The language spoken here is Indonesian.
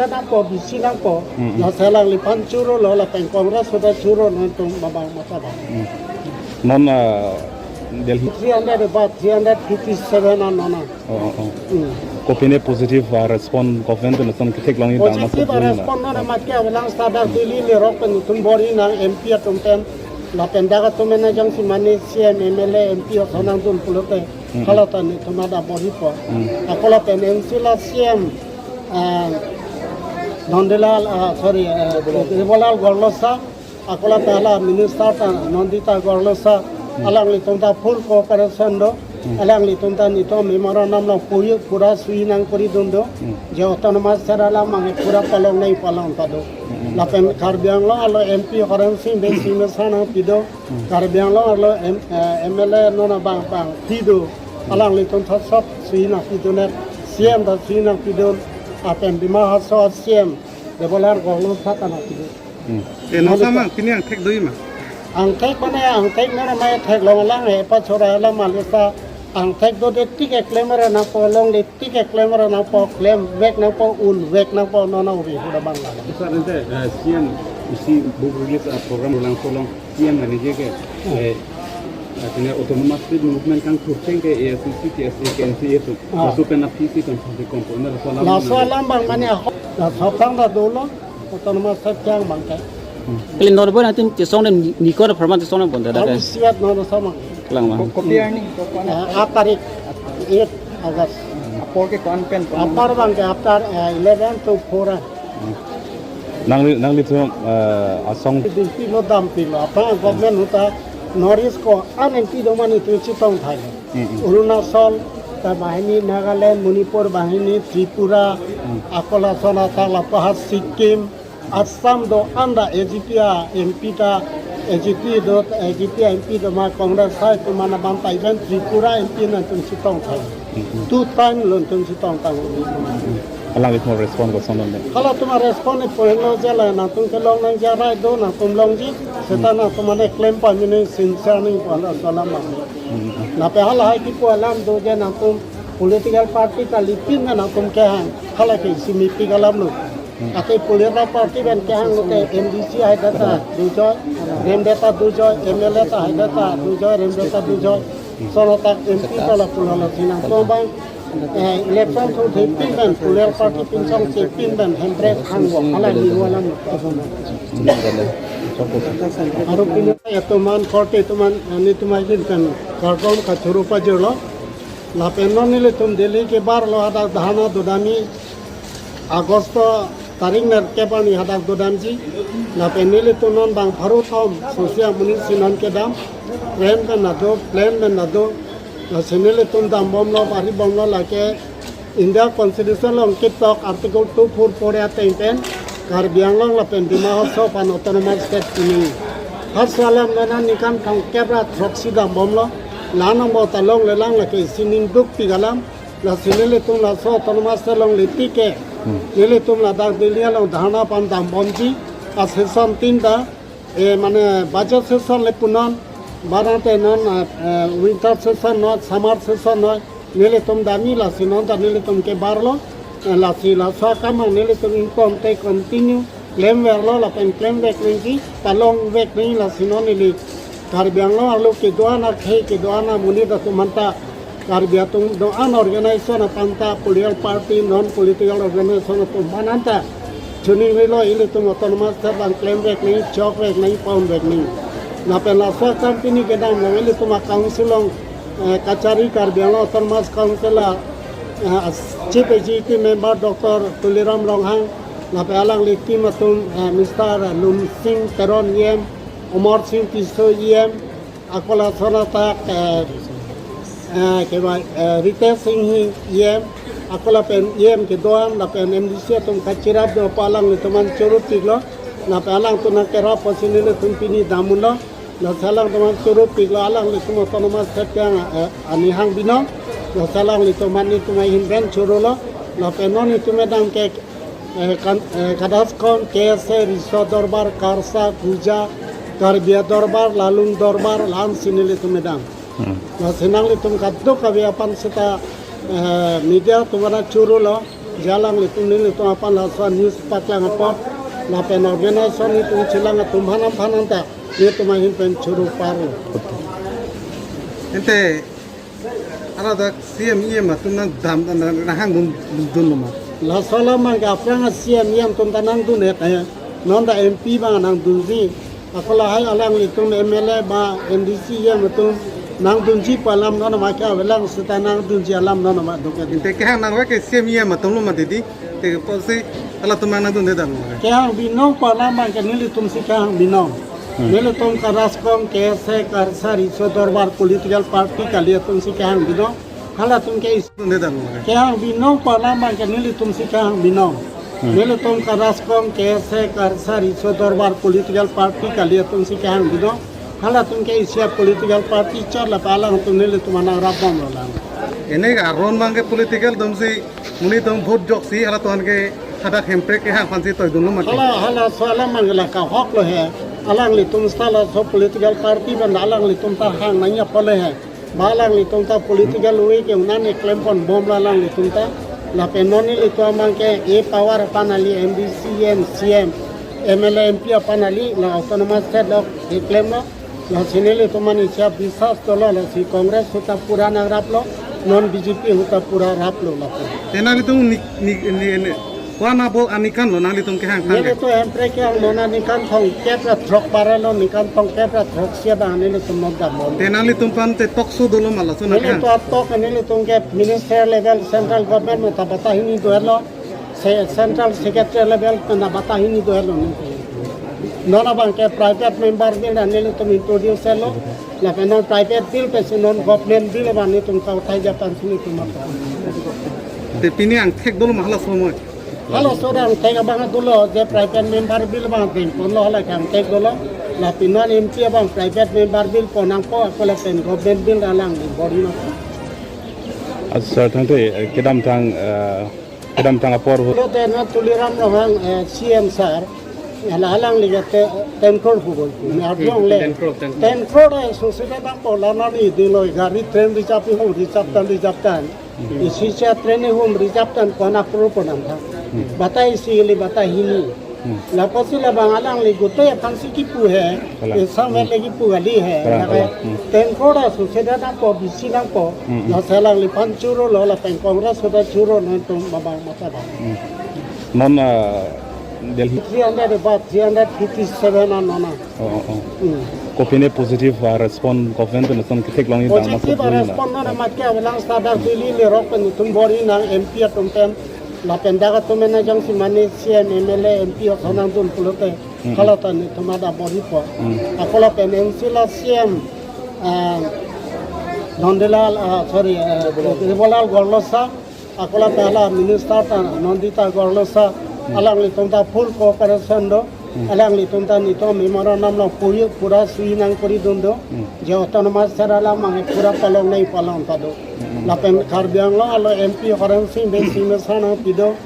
Demokrat apa bisi apa la selang lipan churo lo la pen Kongres sudah churo nonton babang masalah non Delhi 357 nona kopine positive respond government na son kithek long dang ma positif respon nona makia belang sadar Delhi le rok pen tun bori nang MP tum tem la pen daga tumena jang si mani CM MLA MP sonang tun pulote kalau tani tumada bori po akola pen MC la CM Nondilal sorry Devolal Gorlosa akola pehla minister Nondita Gorlosa alang li tumta full cooperation do alang li tumta nito memorandum lo pura sui nang puri dundo je autonomous serala mang pura palong nei palong tado la pen karbiang lo alo MP horan sing be simesana pido karbiang lo alo MLA nona bang pido alang li tumta sop sui na pido net CM da sui na pido apen bima haso CM Devolal Gorlosa kana pido no sama kini yang tek doi ma angkai mana mai thek long lang he pa chora la malisa angkai do de tik eklemera na po long de tik eklemera na po klem vek na po un vek na po no uri huda bangla besar nanti sian isi buku rilis program ulang tolong sian dari JK artinya otonomas movement kan kurceng ke ASC KNC itu masuk ke nafisi kan sampai komponen la salam bang mane la sapang da dolo otonomas sakyang bangkai Kali normal nanti cisong dan nikor perman cisong dan bonda ada. siat no sama Kelang mah. kopi ini tarik 8 August apor ke konpen apar bang ke after 11 to 4 nang li tu asong di lo dam pilo apa government uta Norris ko anenti domani tu chitong thai Arunachal ta bahini Nagaland Manipur bahini Tripura Akola Sonata Lapahar Sikkim Assam do anda Egyptia MP ta Egyptia MP do ma Congress sai tu mana bantai dan Tripura MP na tu chitong thai tu time lon tu chitong tang alang li tu respond ko son ne kalau तुम्हारा respond पहले जला ना तुम के लोग नहीं जा रहा है दो ना तुम लोग जी सेता ना तुम्हारे claim पर मैंने sincere नहीं पहला सलाम ना पहला है कि पहलाम दो जे ना तुम political party का लिपिन ना तुम क्या है खाला के इसी मिट्टी का लाभ लो आते political party बन क्या है लोग MDC है दाता दो जो रेम दाता दो जो MLA ता है दाता दो जो रेम दाता दो जो सोना तक MP का ला पुलाला सीना तो बांग election to the ban political party pinsong se ban hempre khangwa ala liwalam aru pin etoman korte toman ani tumajin kan karton ka churupa jelo la penno nile tum delhi ke bar lo ada dhana dodami agosto tarik ner ke pani hada dodamji la penile tunon bang pharuthom sosia munin sinan ke dam plan ka nado la senele tum dam bom lo ari bom lo la ke India Constitution lo ke tok article 244 ya ten karbiang lo la pen dima so pan autonomous state ini har salam nana nikan kang kebra proxy dam bom lo lanam bo talong le lang la ke sinin duk pigalam la senele tum la so autonomous state lo liti ke nele tum la dak dilia lo dhana pan dam bom ji a session 3 da mane budget session le punan barate non winter session not summer session not nele tum dami la sinon ta nele tum ke barlo la si la sa kama nele tum income te continue claim verlo la pen claim back ninki talong back ni la sinon nele karbiang lo alo ke doana khe ke doana muni da tumanta karbia tum doan organization panta political party non political organization tum mananta chuni lo ile tum autonomous bang claim back ni job back ni pound back ni na pela sa company ke dam lo ile tum council kachari karbiang lo autonomous council chief executive member Dr. Tuliram Longhang na pelang liki matum Mr. Lum Singh Teron Yem Omar Singh Tiso Yem akola sonata ke ba Ritesh Singh Yem akola pen Yem ke doan la pen MDC tum kachirap do palang ni tuman churut tiglo na pelang tu na kera posinile tum pini damulo na salang tuman churut tiglo alang li tum autonomous setyang anihang bino na salang li tuman ni tumai hinben churulo na penon ni tumedang ke kadas kon KSA Riso Dorbar Karsa Puja Karbia Dorbar Lalung Dorbar Lan sinile tumedang na sinang li tum kaddo kabiapan sita media tumana churulo jalang litung nili tung apa la so news paklang apa la pen organization itu cilang tum hanam ta ni tumahin pen churu paru ente ana da CM ma tumna dam na hang dun ma la sola mang ka prang siam yam tum tanang tu ne kaya non da MP bang nang dunji akola hai alang litung MLA ba NDC yam tum nang dunji palam non ma ka velang setanang dunji alam non ma doka ente ke hang na wa ke CM ma tum ma didi te ko se ala tum na dun de dam ke hang binong palam mang ka nili tum si ka hang binong nili tum ka raskom ke se kar sari so dorbar political party ka liya tum si ka hang binong hala tum ke dun de dam ke hang binong palam mang ka nili tum si ka hang binong nili tum ka raskom ke se kar sari so dorbar political party ka liya tum si ka hang binong hala tum ke isia political party char la palang tum nili tum anang rapom lo lang ene ga ron bang ke political dum si muni tum vote jok si ala ton ke hada hempre ke hang fansi toy dun ma hala soala mangla ka hok lo hai alang li tum stala so political party ban alang li tum ta hang nanya pole hai balang li tum ta political way ke unan e claim pon bom la lang li tum ta la penoni li to mang ke e power panali MDC and CM MLA MP panali la autonomous state lo e claim lo la sinele to mani cha bisas to lo si congress huta pura nang rap lo non BJP huta pura rap lo la tenali tum ni wana bo anikan lo nang litum ke hang Nili toempre ke ang nona nikan thong kepra throk paralo nikan thong kepra throk sia ba nili tum non da mon tenali tum pan te toksu dolo mala so na nili to atto nili tum ke minister level central government mo ta bata hini do hello central secretary level na bata hini do hello nona bang ke private member bill nili tum introduce hello la penon private bill pe non government bill ba ni tum ka uthai ja pan sini tum te pini ang thek dolo mahala somoy Halo saudara, tega banget dulu, dia private member bill bang, pun lo hala kang tek dulu, la pinon MP bang private member bill ponang po, aku la pen government bill alang di body nak. Asa tante kedam tang apor Lo tena tuliram lo bang CM sir, ala alang liga 10 crore hubul, ni arjong le 10 crore susah bang po, lana ni dilo gari train reserve hum reserve tan, isi cia train hum reserve tan kona crore ponang ta. Batai sili batai hini la posila bangalang li guto ya pansi kipu hai sama lagi pu gali hai la ten koda suseda na po bisila po la salang li panchuro lo la pen congress sudah churo no to babang mata ba non Delhi 300 baht 357 nona kopine positive respond government na son kithek long ida mas positive respond na matya walang sadar dili le rok pen tum bori nang MP tum tem la pendaga to mena jang si mani CM MLA MP khonang tun pulote kala tan tumada bori po akola pen MC la CM Nondelal sorry Ribolal Gorlosa akola pehla minister tan Nondita Gorlosa alang li tumta full cooperation do alang li tumta nito memorandum lo pura sui nang kori dundo je autonomous sarala mang pura palong nei palong tado la pen karbiang lo alo MP horan sing be sing sana pido